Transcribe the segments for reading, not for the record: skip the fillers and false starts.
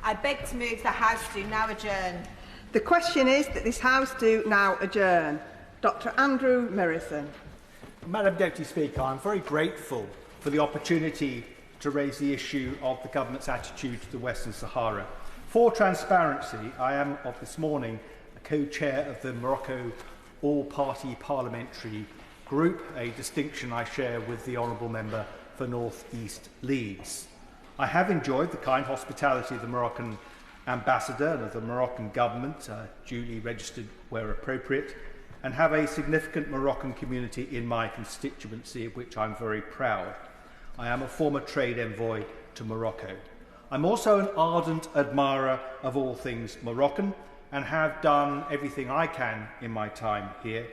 I beg to move the House do now adjourn. The question is that this House do now adjourn. Dr Andrew Murrison. Madam Deputy Speaker, I am very grateful for the opportunity to raise the issue of the Government's attitude to the Western Sahara. For transparency, I am, of this morning, a co-chair of the Morocco All-Party Parliamentary Group, a distinction I share with the Honourable Member for North East Leeds. I have enjoyed the kind hospitality of the Moroccan Ambassador and of the Moroccan Government, duly registered where appropriate, and have a significant Moroccan community in my constituency, of which I'm very proud. I am a former trade envoy to Morocco. I'm also an ardent admirer of all things Moroccan and have done everything I can in my time here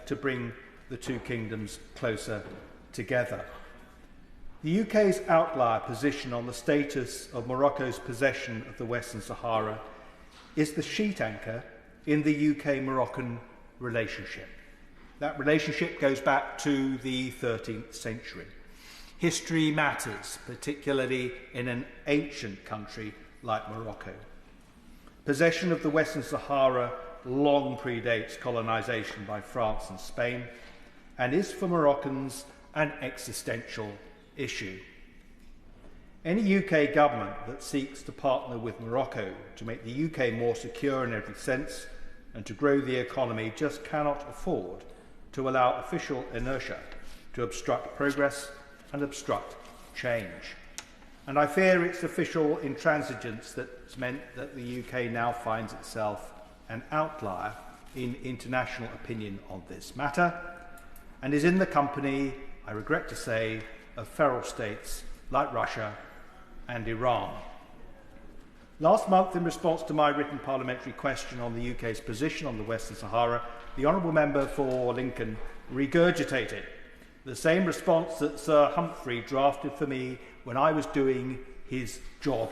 to bring the two kingdoms closer together. The UK's outlier position on the status of Morocco's possession of the Western Sahara is the sheet anchor in the UK-Moroccan relationship. That relationship goes back to the 13th century. History matters, particularly in an ancient country like Morocco. Possession of the Western Sahara long predates colonisation by France and Spain and is for Moroccans an existential issue. Any UK government that seeks to partner with Morocco to make the UK more secure in every sense and to grow the economy just cannot afford to allow official inertia to obstruct progress and obstruct change. And I fear it's official intransigence that's meant that the UK now finds itself an outlier in international opinion on this matter and is in the company, I regret to say, of feral states like Russia and Iran. Last month, in response to my written parliamentary question on the UK's position on the Western Sahara, the Honourable Member for Lincoln regurgitated the same response that Sir Humphrey drafted for me when I was doing his job.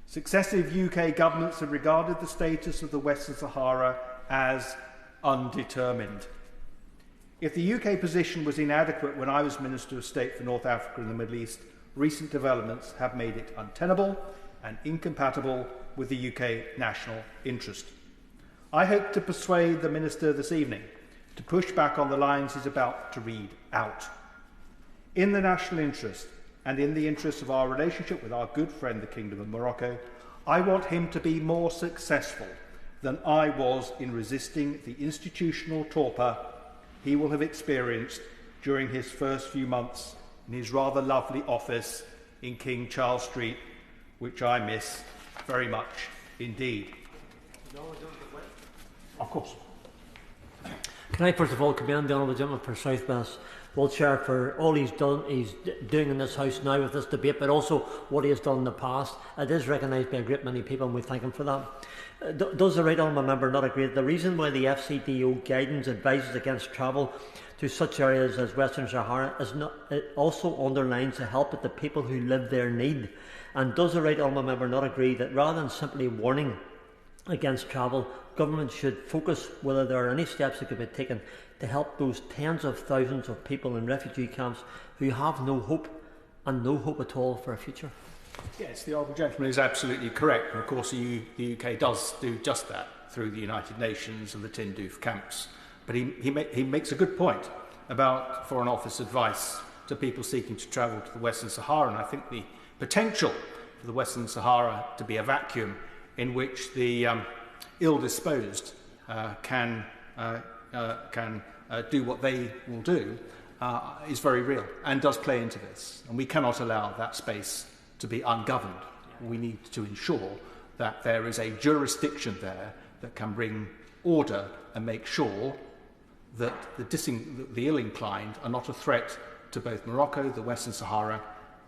Successive UK governments have regarded the status of the Western Sahara as undetermined. If the UK position was inadequate when I was Minister of State for North Africa and the Middle East, recent developments have made it untenable and incompatible with the UK national interest. I hope to persuade the Minister this evening to push back on the lines he's about to read out. In the national interest and in the interest of our relationship with our good friend the Kingdom of Morocco, I want him to be more successful than I was in resisting the institutional torpor he will have experienced during his first few months in his rather lovely office in King Charles Street, which I miss very much indeed. Of course. Can I first of all commend the Honourable Gentleman for South West Wiltshire for all he's doing in this House now with this debate, but also what he has done in the past. It is recognised by a great many people and we thank him for that. Does the right honourable member not agree that the reason why the FCDO guidance advises against travel to such areas as Western Sahara it also underlines the help that the people who live there need? And does the right honourable member not agree that rather than simply warning against travel, government should focus whether there are any steps that could be taken to help those tens of thousands of people in refugee camps who have no hope and no hope at all for a future? Yes, the Honourable Gentleman is absolutely correct. And of course, the UK does do just that through the United Nations and the Tindouf camps. But he makes a good point about Foreign Office advice to people seeking to travel to the Western Sahara. And I think the potential for the Western Sahara to be a vacuum in which the ill-disposed can do what they will do is very real and does play into this. And we cannot allow that space to be ungoverned. We need to ensure that there is a jurisdiction there that can bring order and make sure that the ill-inclined are not a threat to both Morocco, the Western Sahara,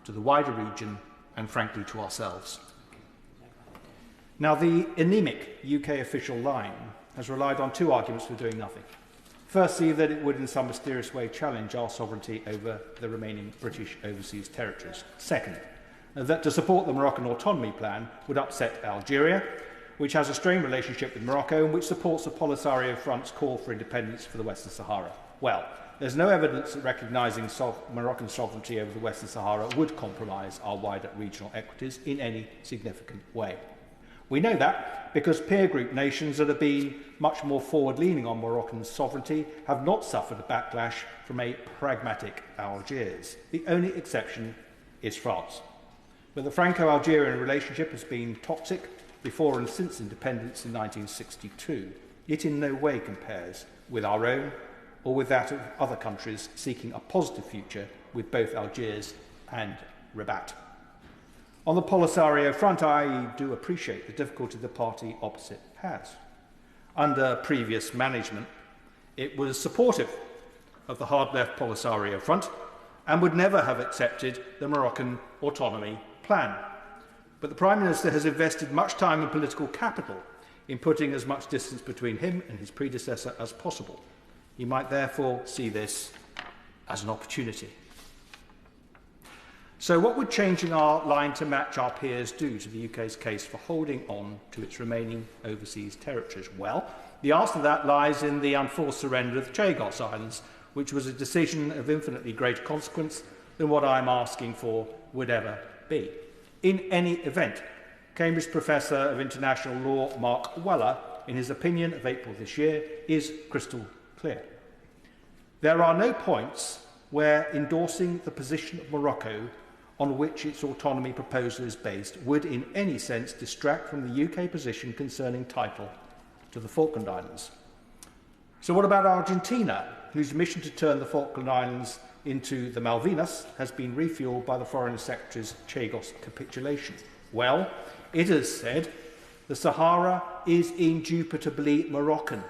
to the wider region, and frankly to ourselves. Now, the anemic UK official line has relied on two arguments for doing nothing. Firstly, that it would in some mysterious way challenge our sovereignty over the remaining British overseas territories. Second, that to support the Moroccan autonomy plan would upset Algeria, which has a strained relationship with Morocco and which supports the Polisario Front's call for independence for the Western Sahara. Well, there's no evidence that recognising Moroccan sovereignty over the Western Sahara would compromise our wider regional equities in any significant way. We know that because peer group nations that have been much more forward-leaning on Moroccan sovereignty have not suffered a backlash from a pragmatic Algiers. The only exception is France. But the Franco-Algerian relationship has been toxic before and since independence in 1962. It in no way compares with our own or with that of other countries seeking a positive future with both Algiers and Rabat. On the Polisario front, I do appreciate the difficulty the party opposite has. Under previous management, it was supportive of the hard-left Polisario front and would never have accepted the Moroccan autonomy plan. But the Prime Minister has invested much time and political capital in putting as much distance between him and his predecessor as possible. He might therefore see this as an opportunity. So what would changing our line to match our peers do to the UK's case for holding on to its remaining overseas territories? Well, the answer to that lies in the unforced surrender of the Chagos Islands, which was a decision of infinitely greater consequence than what I'm asking for would ever be. In any event, Cambridge Professor of International Law Mark Weller, in his opinion of April this year, is crystal clear. There are no points where endorsing the position of Morocco on which its autonomy proposal is based would in any sense distract from the UK position concerning title to the Falkland Islands. So what about Argentina, whose mission to turn the Falkland Islands into the Malvinas has been refuelled by the Foreign Secretary's Chagos capitulation? Well, it has said the Sahara is indubitably Moroccan.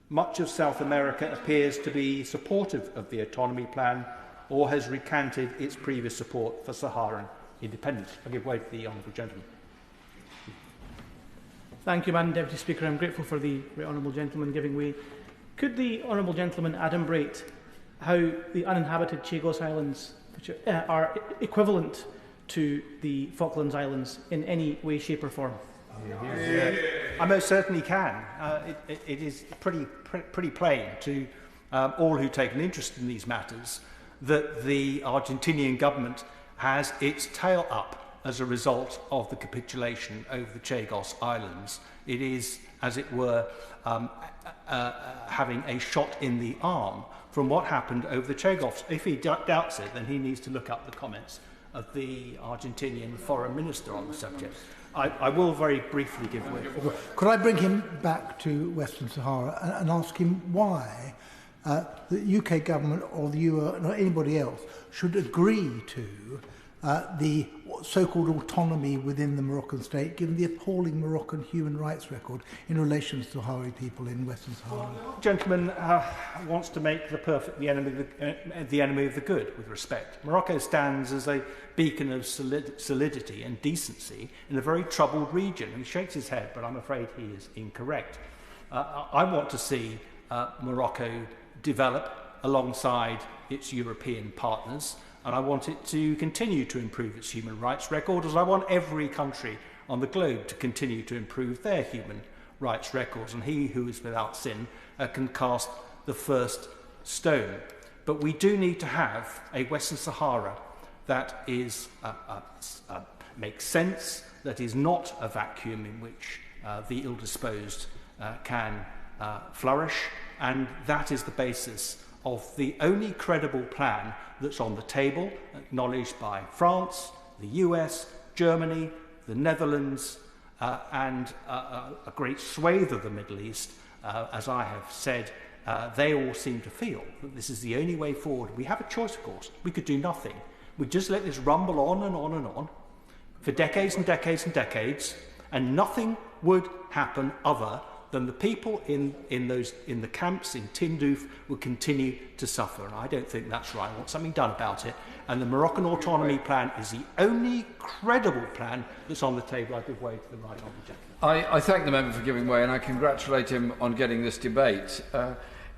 Much of South America appears to be supportive of the autonomy plan or has recanted its previous support for Saharan independence. I give way to the honourable gentleman. Thank you, Madam Deputy Speaker. I'm grateful for the honourable gentleman giving way. Could the honourable gentleman adumbrate how the uninhabited Chagos Islands, which are equivalent to the Falklands Islands in any way, shape or form? I most certainly can. It is pretty plain to all who take an interest in these matters that the Argentinian government has its tail up as a result of the capitulation over the Chagos Islands. It is, as it were, having a shot in the arm from what happened over the Chagos. If he doubts it, then he needs to look up the comments of the Argentinian foreign minister on the subject. I will very briefly give way. Could I bring him back to Western Sahara and ask him why the UK government or the UN or anybody else should agree to the so-called autonomy within the Moroccan state, given the appalling Moroccan human rights record in relation to Sahrawi people in Western Sahara? The gentleman wants to make the perfect the enemy of the good, with respect. Morocco stands as a beacon of solidity and decency in a very troubled region. He shakes his head, but I'm afraid he is incorrect. I want to see Morocco develop alongside its European partners, and I want it to continue to improve its human rights record, as I want every country on the globe to continue to improve their human rights records, and he who is without sin can cast the first stone. But we do need to have a Western Sahara that is makes sense, that is not a vacuum in which the ill-disposed can flourish, and that is the basis of the only credible plan that's on the table, acknowledged by France, the US, Germany, the Netherlands, and a great swathe of the Middle East. As I have said, they all seem to feel that this is the only way forward. We have a choice, of course. We could do nothing. We'd just let this rumble on and on and on for decades and decades and decades, and nothing would happen other than the people in the camps in Tindouf would continue to suffer. And I don't think that's right. I want something done about it. And the Moroccan autonomy plan is the only credible plan that's on the table. I give way to the right honourable gentleman. I thank the member for giving way, and I congratulate him on getting this debate.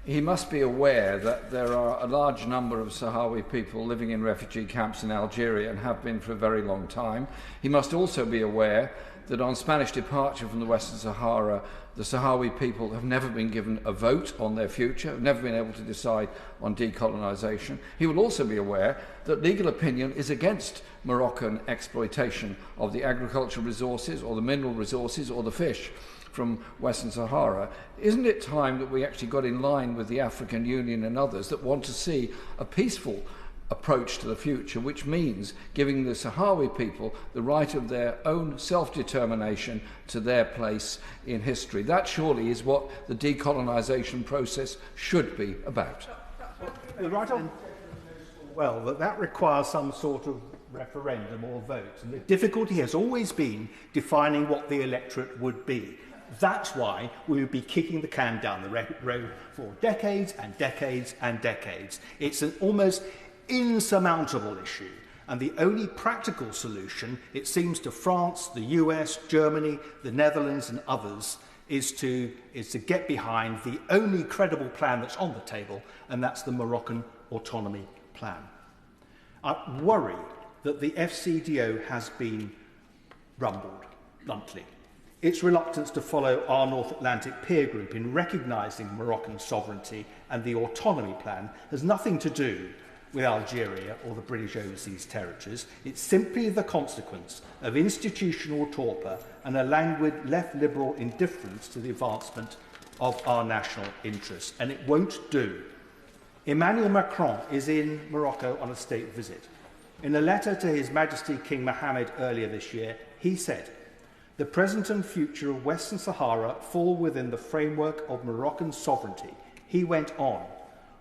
he must be aware that there are a large number of Sahrawi people living in refugee camps in Algeria and have been for a very long time. He must also be aware that on Spanish departure from the Western Sahara, the Sahrawi people have never been given a vote on their future, have never been able to decide on decolonisation. He will also be aware that legal opinion is against Moroccan exploitation of the agricultural resources or the mineral resources or the fish from Western Sahara. Isn't it time that we actually got in line with the African Union and others that want to see a peaceful approach to the future, which means giving the Sahrawi people the right of their own self-determination to their place in history? That surely is what the decolonisation process should be about. The right of well, that requires some sort of referendum or vote, and the difficulty has always been defining what the electorate would be. That's why we would be kicking the can down the road for decades and decades and decades. It's an almost insurmountable issue, and the only practical solution, it seems to France, the US, Germany, the Netherlands and others, is to get behind the only credible plan that's on the table, and that's the Moroccan autonomy plan. I worry that the FCDO has been rumbled, bluntly. Its reluctance to follow our North Atlantic peer group in recognising Moroccan sovereignty and the autonomy plan has nothing to do with Algeria or the British Overseas Territories. It's simply the consequence of institutional torpor and a languid left-liberal indifference to the advancement of our national interests, and it won't do. Emmanuel Macron is in Morocco on a state visit. In a letter to His Majesty King Mohammed earlier this year, he said, "The present and future of Western Sahara fall within the framework of Moroccan sovereignty." He went on,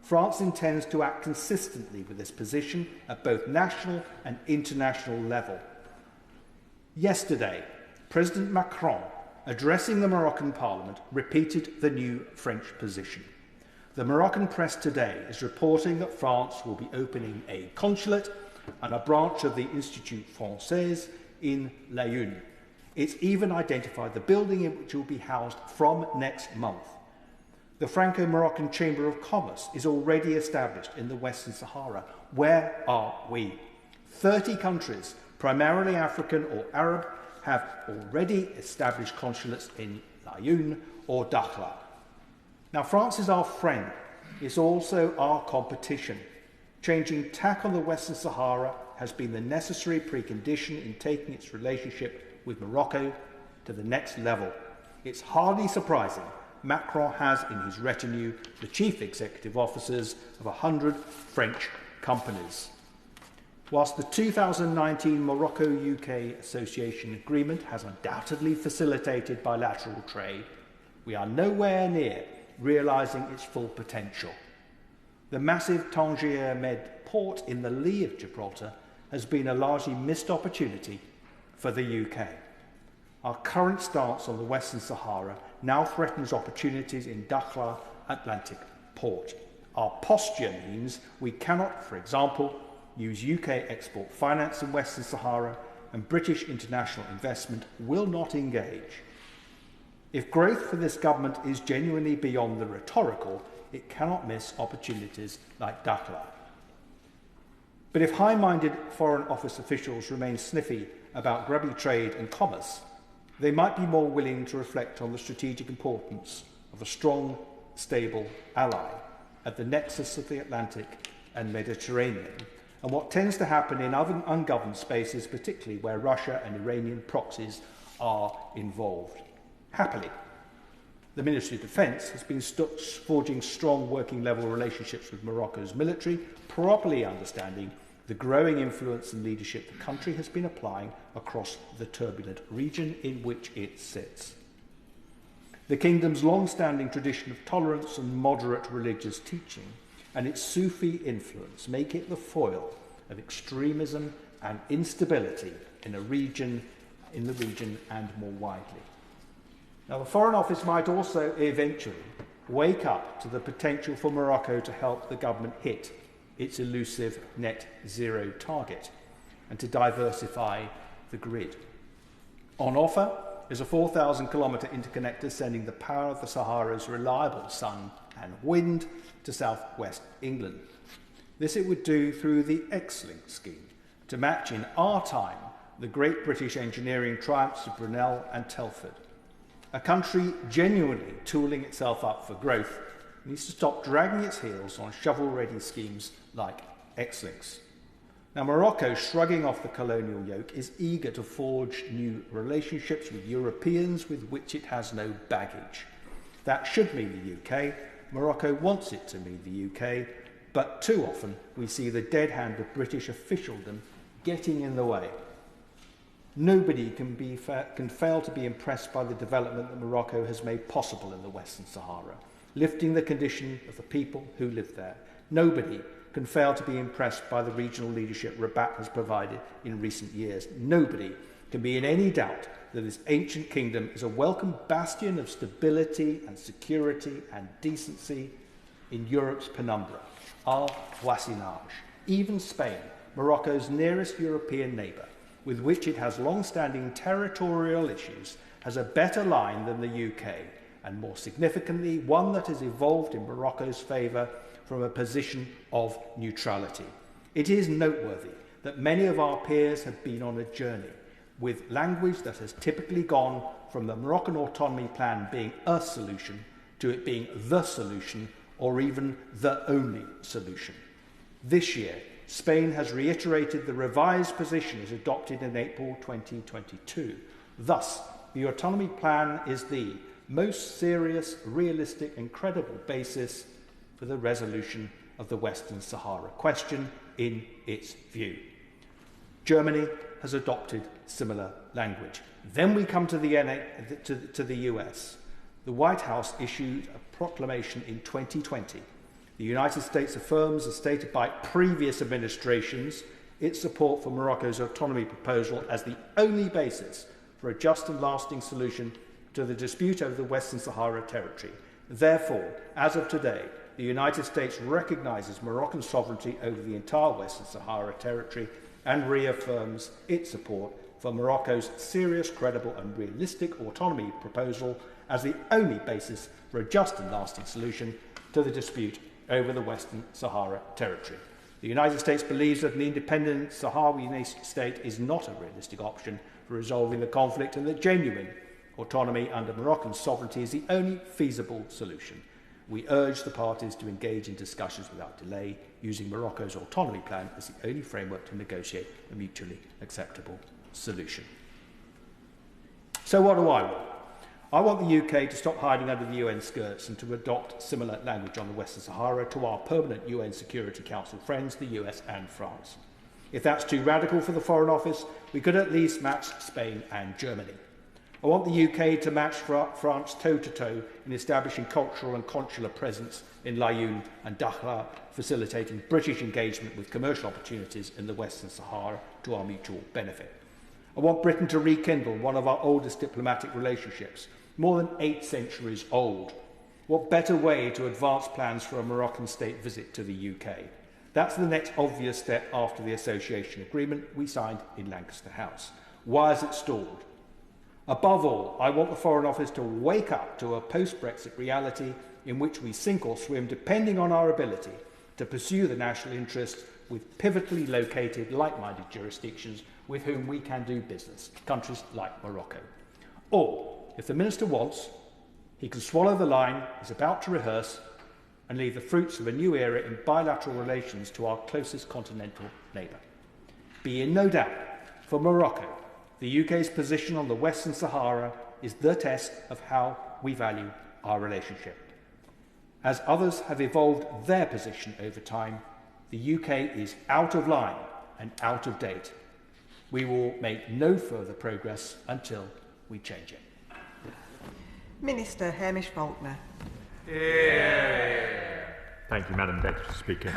"France intends to act consistently with this position at both national and international level." Yesterday, President Macron, addressing the Moroccan Parliament, repeated the new French position. The Moroccan press today is reporting that France will be opening a consulate and a branch of the Institut Français in Laayoune. It's even identified the building in which it will be housed from next month. The Franco-Moroccan Chamber of Commerce is already established in the Western Sahara. Where are we? 30 countries, primarily African or Arab, have already established consulates in Laayoune or Dakhla. Now, France is our friend. It's also our competition. Changing tack on the Western Sahara has been the necessary precondition in taking its relationship with Morocco to the next level. It's hardly surprising Macron has in his retinue the chief executive officers of 100 French companies. Whilst the 2019 Morocco-UK Association Agreement has undoubtedly facilitated bilateral trade, we are nowhere near realising its full potential. The massive Tangier Med port in the lee of Gibraltar has been a largely missed opportunity for the UK. Our current stance on the Western Sahara now threatens opportunities in Dakhla Atlantic port. Our posture means we cannot, for example, use UK export finance in Western Sahara, and British international investment will not engage. If growth for this government is genuinely beyond the rhetorical, it cannot miss opportunities like Dakhla. But if high-minded Foreign Office officials remain sniffy about grubby trade and commerce, they might be more willing to reflect on the strategic importance of a strong, stable ally at the nexus of the Atlantic and Mediterranean, and what tends to happen in other ungoverned spaces, particularly where Russia and Iranian proxies are involved. Happily, the Ministry of Defence has been forging strong working-level relationships with Morocco's military, properly understanding the growing influence and leadership the country has been applying across the turbulent region in which it sits. The kingdom's long-standing tradition of tolerance and moderate religious teaching and its Sufi influence make it the foil of extremism and instability in the region and more widely. Now, the Foreign Office might also eventually wake up to the potential for Morocco to help the government hit its elusive net zero target and to diversify the grid. On offer is a 4,000-kilometre interconnector sending the power of the Sahara's reliable sun and wind to southwest England. This it would do through the X-Link scheme to match in our time the great British engineering triumphs of Brunel and Telford. A country genuinely tooling itself up for growth needs to stop dragging its heels on shovel-ready schemes like X-Links. Now, Morocco, shrugging off the colonial yoke, is eager to forge new relationships with Europeans with which it has no baggage. That should mean the UK. Morocco wants it to mean the UK, but too often we see the dead hand of British officialdom getting in the way. Nobody can fail to be impressed by the development that Morocco has made possible in the Western Sahara, lifting the condition of the people who live there. Nobody can fail to be impressed by the regional leadership Rabat has provided in recent years. Nobody can be in any doubt that this ancient kingdom is a welcome bastion of stability and security and decency in Europe's penumbra, our voisinage. Even Spain, Morocco's nearest European neighbour, with which it has long-standing territorial issues, has a better line than the UK, and more significantly, one that has evolved in Morocco's favour from a position of neutrality. It is noteworthy that many of our peers have been on a journey with language that has typically gone from the Moroccan autonomy plan being a solution to it being the solution or even the only solution. This year, Spain has reiterated the revised position as adopted in April 2022. Thus, the autonomy plan is the most serious, realistic and credible basis for the resolution of the Western Sahara question in its view. Germany has adopted similar language. Then we come to the US. The White House issued a proclamation in 2020. The United States affirms, as stated by previous administrations, its support for Morocco's autonomy proposal as the only basis for a just and lasting solution to the dispute over the Western Sahara territory. Therefore, as of today, the United States recognises Moroccan sovereignty over the entire Western Sahara territory and reaffirms its support for Morocco's serious, credible and realistic autonomy proposal as the only basis for a just and lasting solution to the dispute over the Western Sahara territory. The United States believes that an independent Sahrawi nation-state is not a realistic option for resolving the conflict and that genuine autonomy under Moroccan sovereignty is the only feasible solution. We urge the parties to engage in discussions without delay, using Morocco's autonomy plan as the only framework to negotiate a mutually acceptable solution. So what do I want? I want the UK to stop hiding under the UN skirts and to adopt similar language on the Western Sahara to our permanent UN Security Council friends, the US and France. If that's too radical for the Foreign Office, we could at least match Spain and Germany. I want the UK to match France toe-to-toe in establishing cultural and consular presence in Laayoune and Dakhla, facilitating British engagement with commercial opportunities in the Western Sahara to our mutual benefit. I want Britain to rekindle one of our oldest diplomatic relationships, more than 8 centuries old. What better way to advance plans for a Moroccan state visit to the UK? That's the next obvious step after the association agreement we signed in Lancaster House. Why is it stalled? Above all, I want the Foreign Office to wake up to a post-Brexit reality in which we sink or swim depending on our ability to pursue the national interests with pivotally located, like-minded jurisdictions with whom we can do business, countries like Morocco. Or, if the Minister wants, he can swallow the line he's about to rehearse and leave the fruits of a new era in bilateral relations to our closest continental neighbour. Be in no doubt, for Morocco, the UK's position on the Western Sahara is the test of how we value our relationship. As others have evolved their position over time, the UK is out of line and out of date. We will make no further progress until we change it. Minister Hamish Falconer. Thank you, Madam Deputy Speaker.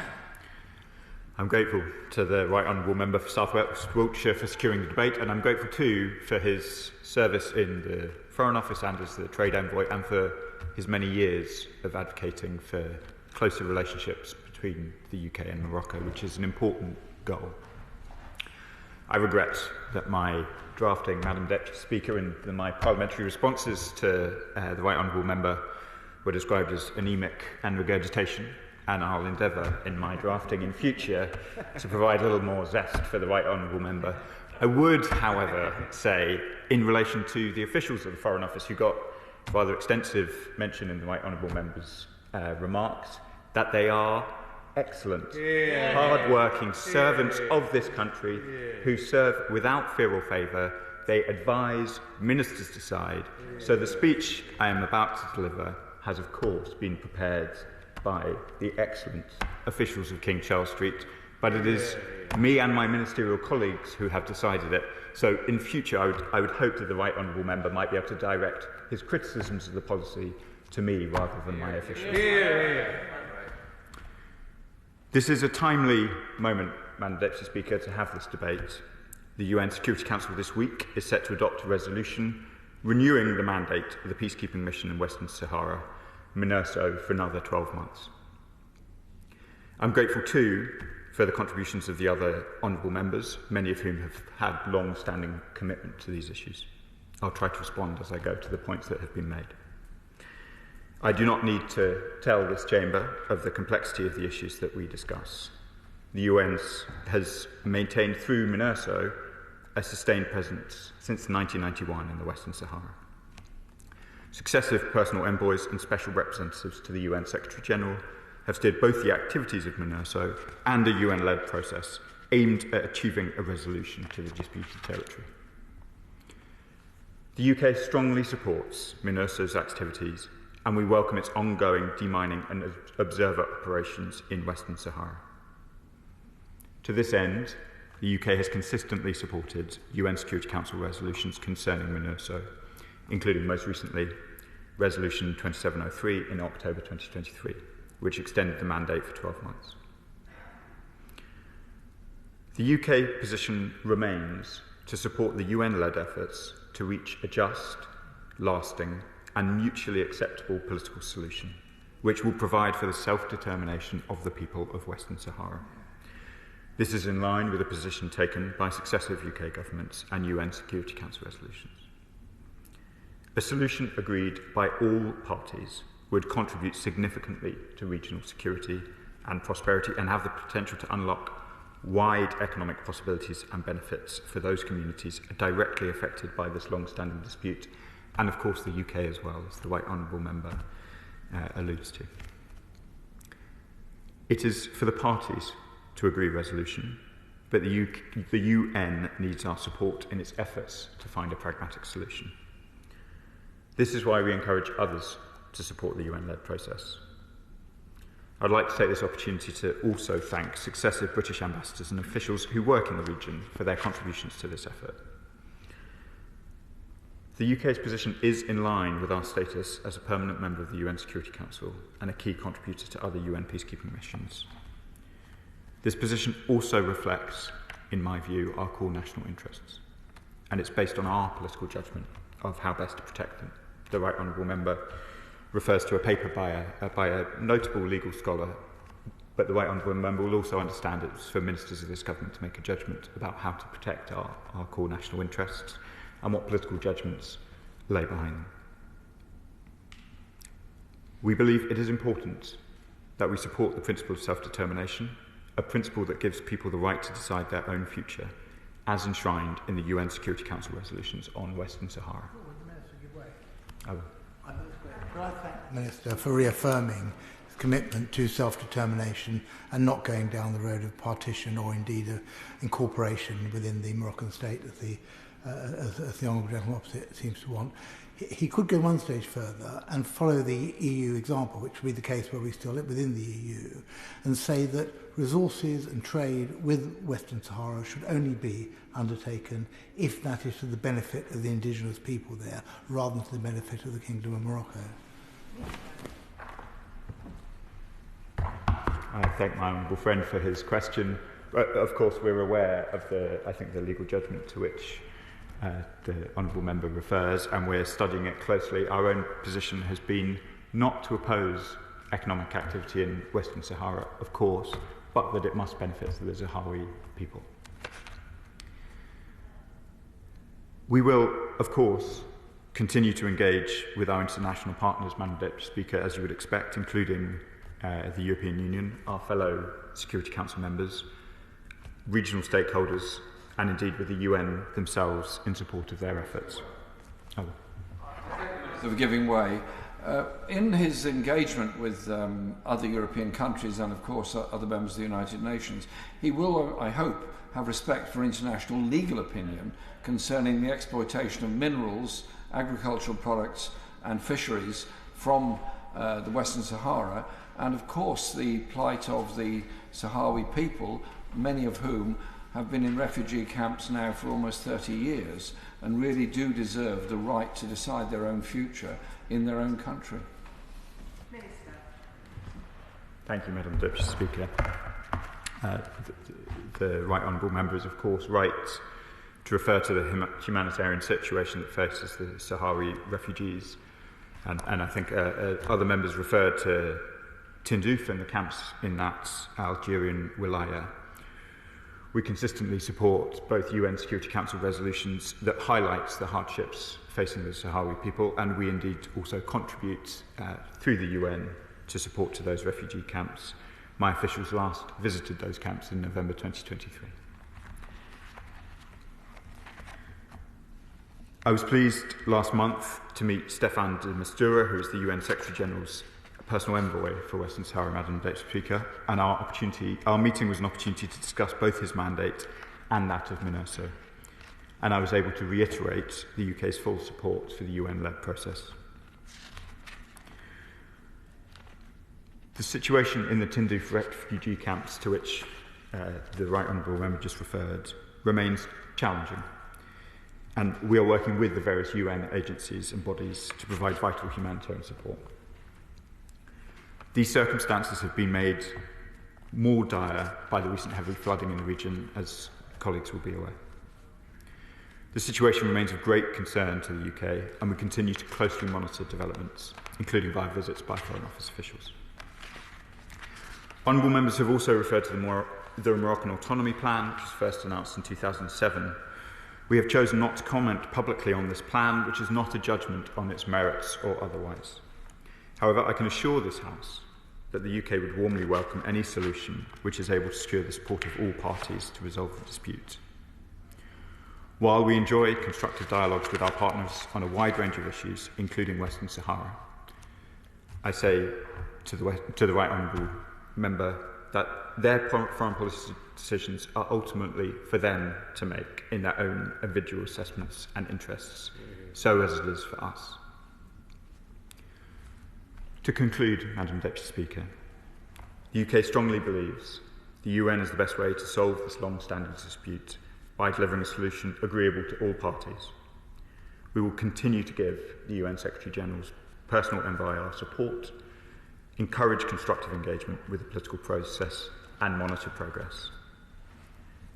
I'm grateful to the Right Honourable Member for South West Wiltshire for securing the debate, and I'm grateful too for his service in the Foreign Office and as the Trade Envoy, and for his many years of advocating for closer relationships between the UK and Morocco, which is an important goal. I regret that my drafting, Madam Deputy Speaker, and my parliamentary responses to the Right Honourable Member were described as anemic and regurgitation, and I'll endeavour in my drafting in future to provide a little more zest for the Right Honourable Member. I would, however, say, in relation to the officials of the Foreign Office who got rather extensive mention in the Right Honourable Member's remarks, that they are excellent, hard-working servants of this country who serve without fear or favour. They advise, ministers decide. So the speech I am about to deliver has, of course, been prepared by the excellent officials of King Charles Street, but it is me and my ministerial colleagues who have decided it. So in future, I would hope that the Right Honourable Member might be able to direct his criticisms of the policy to me rather than my officials. This is a timely moment, Madam Deputy Speaker, to have this debate. The UN Security Council this week is set to adopt a resolution renewing the mandate of the peacekeeping mission in Western Sahara, MINURSO, for another 12 months. I'm grateful too for the contributions of the other honourable members, many of whom have had long-standing commitment to these issues. I'll try to respond as I go to the points that have been made. I do not need to tell this chamber of the complexity of the issues that we discuss. The UN has maintained through MINURSO a sustained presence since 1991 in the Western Sahara. Successive personal envoys and special representatives to the UN Secretary-General have steered both the activities of MINURSO and a UN-led process aimed at achieving a resolution to the disputed territory. The UK strongly supports MINURSO's activities, and we welcome its ongoing demining and observer operations in Western Sahara. To this end, the UK has consistently supported UN Security Council resolutions concerning MINURSO, including most recently Resolution 2703 in October 2023, which extended the mandate for 12 months. The UK position remains to support the UN-led efforts to reach a just, lasting and mutually acceptable political solution, which will provide for the self-determination of the people of Western Sahara. This is in line with the position taken by successive UK governments and UN Security Council resolutions. A solution agreed by all parties would contribute significantly to regional security and prosperity and have the potential to unlock wide economic possibilities and benefits for those communities directly affected by this long-standing dispute, and of course the UK as well, as the Right Honourable Member alludes to. It is for the parties to agree resolution, but the UN needs our support in its efforts to find a pragmatic solution. This is why we encourage others to support the UN-led process. I'd like to take this opportunity to also thank successive British ambassadors and officials who work in the region for their contributions to this effort. The UK's position is in line with our status as a permanent member of the UN Security Council and a key contributor to other UN peacekeeping missions. This position also reflects, in my view, our core national interests, and it's based on our political judgment of how best to protect them. The Right Honourable Member refers to a paper by a notable legal scholar, but the Right Honourable Member will also understand it's for ministers of this government to make a judgment about how to protect our core national interests and what political judgments lay behind them. We believe it is important that we support the principle of self-determination, a principle that gives people the right to decide their own future, as enshrined in the UN Security Council resolutions on Western Sahara. I will. Could I thank the Minister for reaffirming his commitment to self-determination and not going down the road of partition or indeed of incorporation within the Moroccan state as the Honourable Gentleman opposite seems to want. He could go one stage further and follow the EU example, which would be the case where we still live within the EU, and say that resources and trade with Western Sahara should only be undertaken if that is to the benefit of the indigenous people there, rather than to the benefit of the Kingdom of Morocco. I thank my honourable friend for his question. Of course, we're aware of the legal judgment to which the honourable member refers, and we're studying it closely. Our own position has been not to oppose economic activity in Western Sahara, of course, but that it must benefit the Sahrawi people. We will, of course, continue to engage with our international partners, Madam Deputy Speaker, as you would expect, including the European Union, our fellow Security Council members, regional stakeholders, and indeed with the UN themselves in support of their efforts. Of giving way. In his engagement with other European countries and, of course, other members of the United Nations, he will, I hope, have respect for international legal opinion concerning the exploitation of minerals, agricultural products and fisheries from the Western Sahara, and, of course, the plight of the Sahrawi people, many of whom have been in refugee camps now for almost 30 years and really do deserve the right to decide their own future in their own country. Minister. Thank you, Madam Deputy Speaker. The Right Honourable Member is, of course, right to refer to the humanitarian situation that faces the Sahrawi refugees. And I think other members referred to Tindouf and the camps in that Algerian wilaya. We consistently support both UN Security Council resolutions that highlight the hardships facing the Sahrawi people, and we indeed also contribute through the UN to support to those refugee camps. My officials last visited those camps in November 2023. I was pleased last month to meet Stefan de Mistura, who is the UN Secretary General's personal envoy for Western Sahara, Madam Deputy Speaker, and our meeting was an opportunity to discuss both his mandate and that of Murrison, and I was able to reiterate the UK's full support for the UN-led process. The situation in the Tindouf refugee camps, to which the Right Honourable Member just referred, remains challenging, and we are working with the various UN agencies and bodies to provide vital humanitarian support. These circumstances have been made more dire by the recent heavy flooding in the region, as colleagues will be aware. The situation remains of great concern to the UK, and we continue to closely monitor developments, including via visits by Foreign Office officials. Honourable members have also referred to the Moroccan Autonomy Plan, which was first announced in 2007. We have chosen not to comment publicly on this plan, which is not a judgment on its merits or otherwise. However, I can assure this House that the UK would warmly welcome any solution which is able to secure the support of all parties to resolve the dispute. While we enjoy constructive dialogues with our partners on a wide range of issues, including Western Sahara, I say to the Right Honourable Member that their foreign policy decisions are ultimately for them to make in their own individual assessments and interests, so as it is for us. To conclude, Madam Deputy Speaker, the UK strongly believes the UN is the best way to solve this long-standing dispute by delivering a solution agreeable to all parties. We will continue to give the UN Secretary-General's personal envoy our support, encourage constructive engagement with the political process, and monitor progress.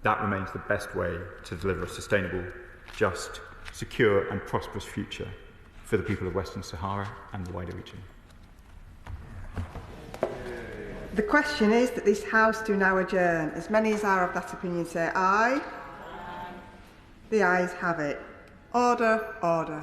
That remains the best way to deliver a sustainable, just, secure and prosperous future for the people of Western Sahara and the wider region. The question is that this House do now adjourn. As many as are of that opinion say aye. The ayes have it. Order, order.